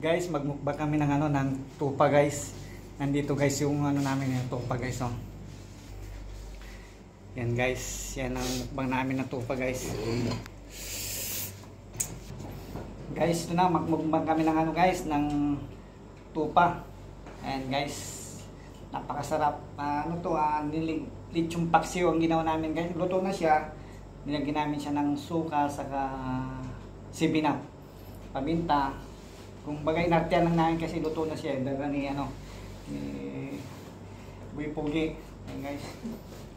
Guys, magmukbang kami ng ng tupa guys. Nandito guys yung namin yung tupa guys oh. Yan guys, yan ang mukbang namin ng tupa guys. Guys, ito na magmukbang kami ng guys ng tupa. Ayan guys, napakasarap. Lechong paksiw ang ginawa namin guys. Luto na siya. Nilagyan namin siya ng suka saka sibinap, paminta. Kung bagay nartiyan lang namin kasi luto na siya. Daga ni Boy Pugi. Ayan guys.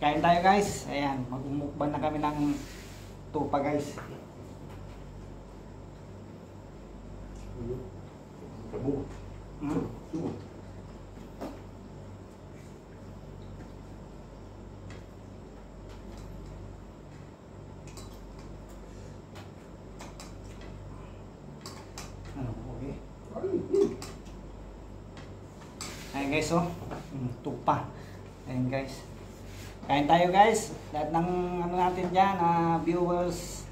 Kain tayo guys. Ayan, magmukbang na kami ng tupa guys. Kabu. Subo. Ayan guys oh, tupa. Ayan guys. Kain tayo guys. Lahat ng natin dyan, viewers,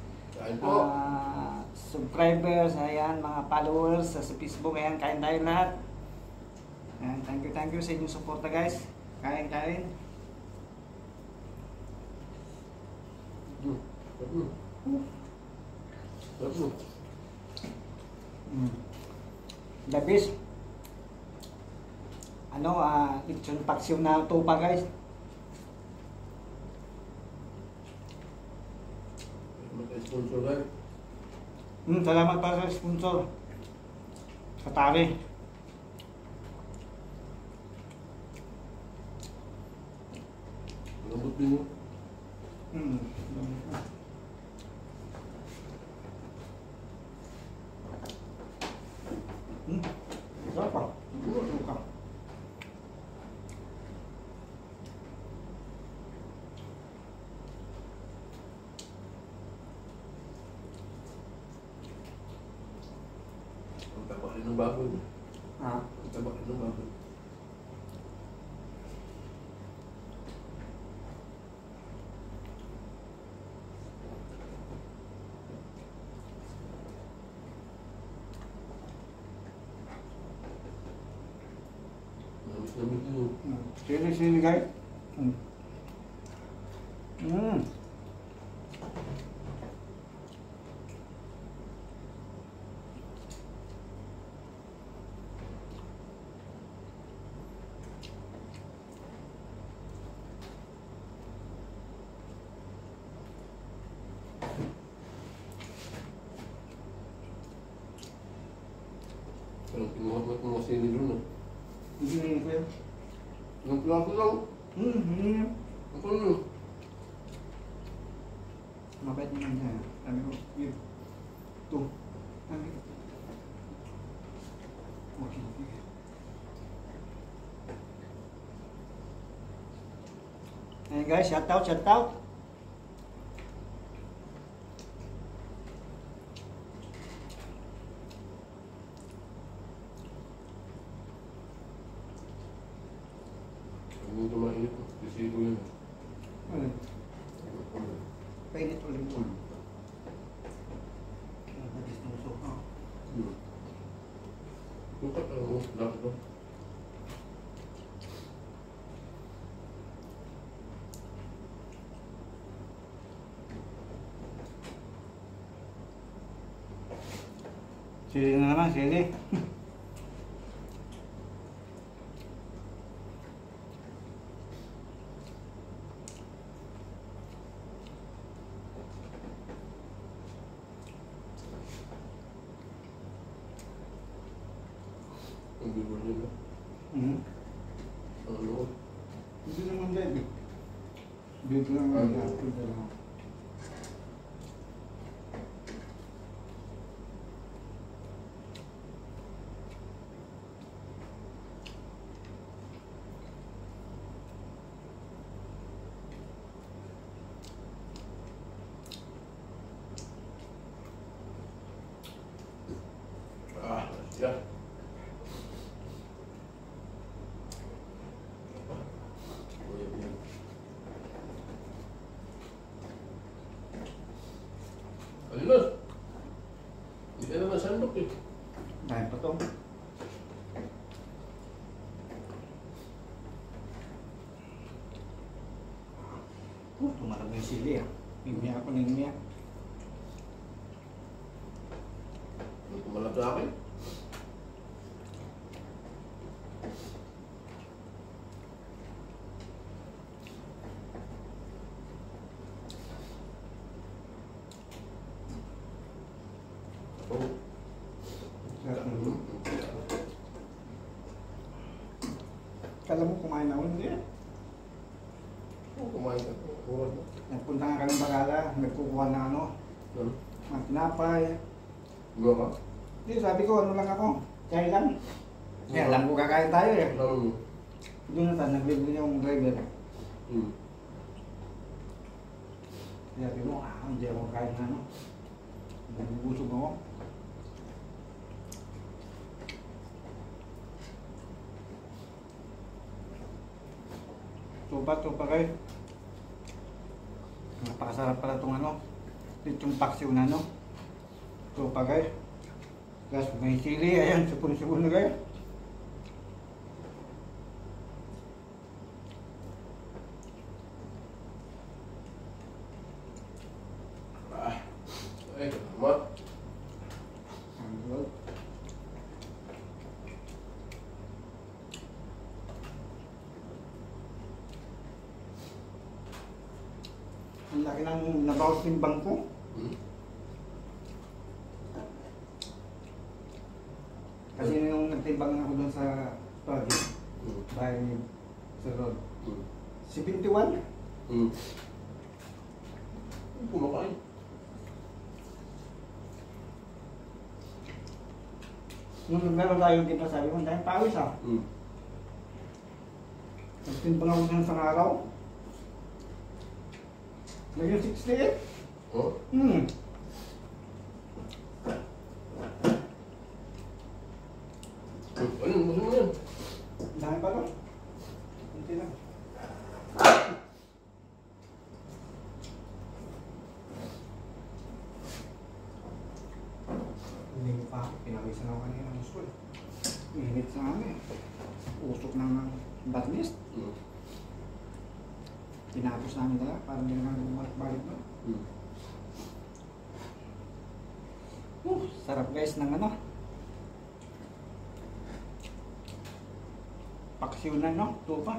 subscribers, ayan, mga followers sa Facebook. Ayan, kain tayo lahat. Ayan, thank you sa inyong suporta guys. Kain. The best lechon paksiw na tupa guys. Sponsor lang. Salamat para sa sponsor. Katari. Lambot din mo. Sarap ah. Suka. Ang taba rin ng baboy. Ha? Ang taba rin ng baboy. Namis yun. Sili guys. Parang pinuhat mo kasi ni Bruno. Hindi ko yan. Ang plato lang. Hindi. Ako na. Mabait naman niya. Sabi ko, yun. Ito. Sabi ko. Okay. Ayan guys, shout out. Ang ito mainit. Sisigo yun. Painit ulit mo. Nagis ng suka. Bukat ako. Dapat ba? Sili na naman, sili. Ang bibor niya ba? Ang loob. Hindi naman baby. Baby lang ang apple lang. Yeah. Ayun na. Hindi ka naman sandok eh. Dahil pa to. Sarap ng sili ah. Himiya ako ng himiya. Kumalap sa akin. Oh. Sarap ng himiya. Kala mo kumain ako, hindi. Oh, kumain ka. Kumain ka. Nagpunta nga kami Bagala, nagkukuha ng ano, Ano? mga tinapay. Gua ka? Hindi, sabi ko, ano lang ako, chai lang. Kaya alam ko kakain tayo eh. Ano? Doon na nagbibigay yung driver. Hmm. Sabi mo, hindi ako kain na ano. Nagubusog ako. Tupa kayo. Napakasarap pala itong ano. Itong paksiw na ano. Tupa kayo. Gas, may sili, ayan, sipon-sipon na kayo. Ah. Ay, salamat. Ang good. Ang laki ng nabawas timbang ko. Hmm. Kasi nung nagtimbang ako doon sa project, Hmm. by sa road, Hmm. 71. Hmm. Kumakain. Nung naglaro tayo dito, sabi ko, dahil pawis ah. Hmm. Nagtimbang ako doon sa araw. Naging 68. Oh? Ano? Gusto mo yan? Dahil pa lang. Kunti lang. Hindi ko pa ako. Pinawisan ako kanina ng school. Init sa amin. Usok ng barnis. Hmm. Tinapos namin talaga. Parang hindi naman bumalik na. Hmm. Sarap guys ng ano. Paksiw na no? Tupa.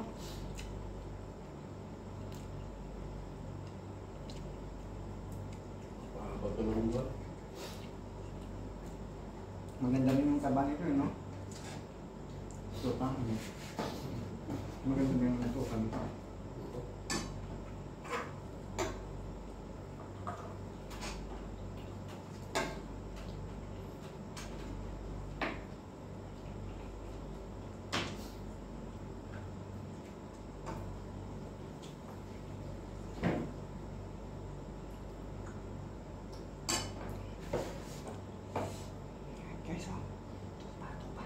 Pakapatuloy ba? Maganda rin yung taba nito no? Tupa. Maganda rin yung tupa nito. Guys, oh. Tupa.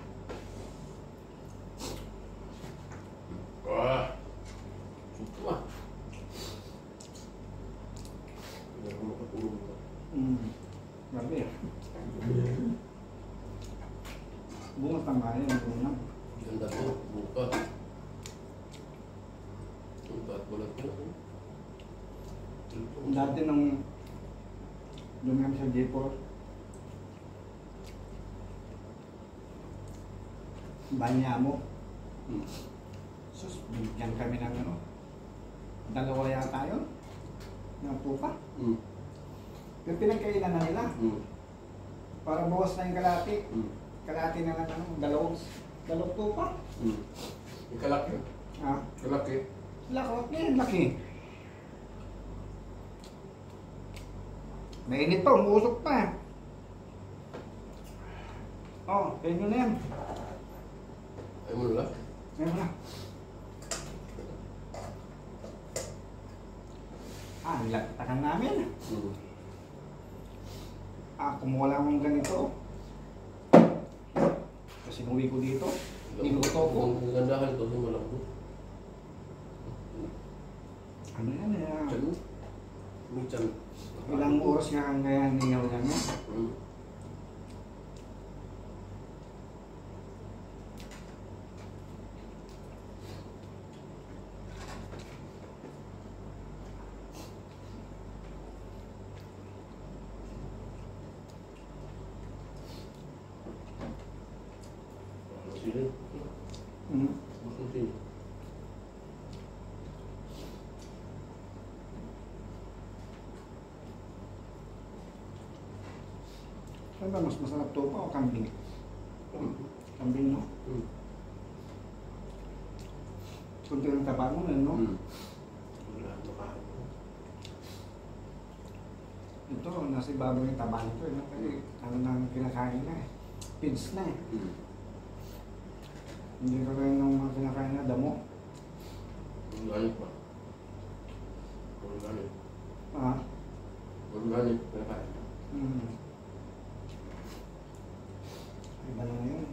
Wah. Suka lah. Tidak mau ketulung. Grabe ya. Bunga tanggaya yung bunga. Ganda tuh, buka. Buka bulat ko. Dati nung doon kami sa J4, Banyamo. Hmm. Sus, bigyan kami ng ano, dalawa yata yun, ng tupa. Hmm. Pero pinagkainan na nila, Hmm. para bawas na yung kalati. Hmm. Kalati na lang ano, dalawang tupa. Hmm. Ikalaki. Ah, Kalaki. laki. Mainit pa, umuusok pa. Oh, ganyan na yan. Ay mo lah. Ngayon na. Nilagtakan namin. Hmm. Kumuha lang akong ganito. Kasi nung uwi ko dito, niluto ko. Ang gandahan ito sa malambot. Ano yan eh? Chan mo? May chan. Ilang oras nga ang kaya ningaw lang yan. Hmm. sila. Hmm. Bakit sila? Ano ba, mas masarap to pa o kambing? Hmm. Kambing, no? Hmm. Kunti ng taba mo, no? Hmm. Wala, makain mo. Ito, nasa ibabaw yung taba nito, no? Kasi ano na kinakain na eh. Pids na eh. Hmm. Hindi ka rin ng mga kinakain na damo. Organic pa. Organic. Ah? Organic. Kinakain. Hmm. Iba na ngayon.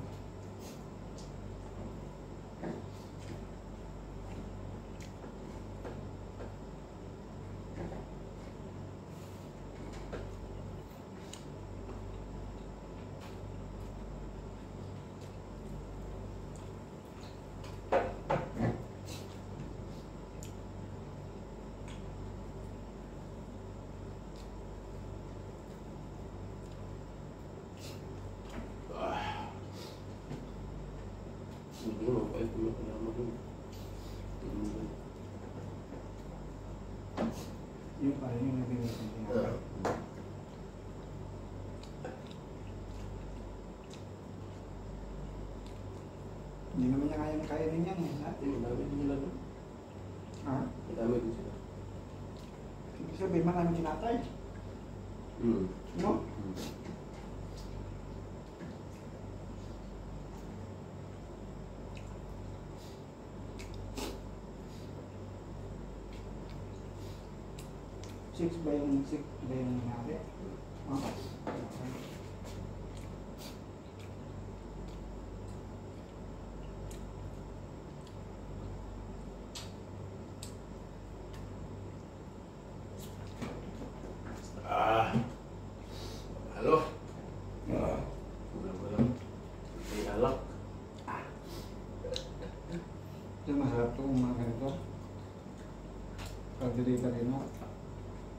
Hindi mo, kahit mo kailangan mo. Yun pa rin yung nabinitin niya. Hindi naman niya kaya kainin yan eh. Madami din nila doon. Ha? Madami din sila. Ibig sabihin, maraming kinatay. Hmm. No? Hmm. Six ba yung nangyari? Ah. Ah. Halo. Wala. May alak. Ito masarap ito kung mga ganito. Pag-delivery mo.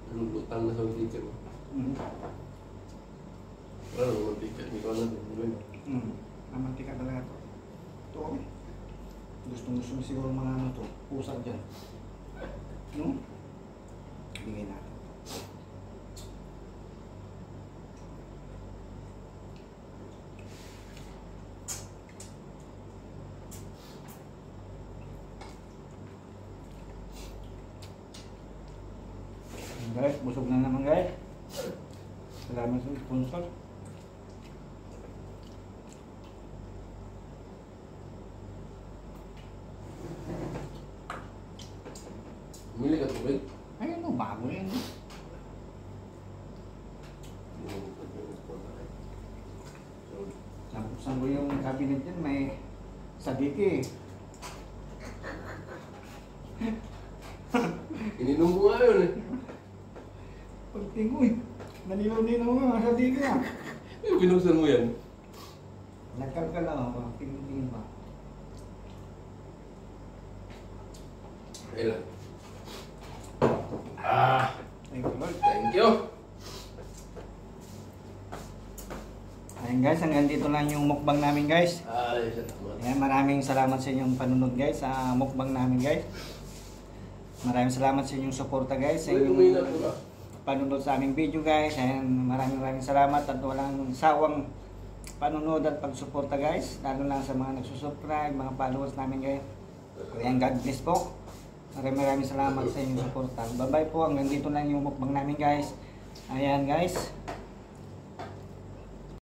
Anong utang na sa ticket mo? Wala naman ticket. Hindi ko alam. Namantika talaga ito. Ito okay. Gusto mo siguro mga ano to. Pusag dyan. No? Bigay natin. Guys, busog na naman guys. Salamat sa sponsor. Bumili ka tubig? Ayun o, bago yan. Nabuksan ko yung cabinet yan, may sadiki eh. Ininom ko nga yun eh. Pagtingoy, nanilaw-nilaw nga ang sadiki ah. Binuksan mo yan? Nagkarga lang ako, tingin ba? Kailan? Ah! Thank you Lord. Thank you! Ayun guys, hanggang dito lang yung mukbang namin guys. Ay, salamat. Ayan, maraming salamat sa inyong panunod guys sa mukbang namin guys. Maraming salamat sa inyong suporta guys. Sa Pwede inyong uminak ko ba? panunod sa aming video guys. Ayan, maraming salamat at walang sawang panunod at pagsuporta guys. Lalo lang sa mga nagsusubscribe, mga followers namin guys. Ayan, God bless po. Maraming salamat sa inyong suporta. Bye bye po, hanggang dito lang yung mukbang namin guys. Ayan guys.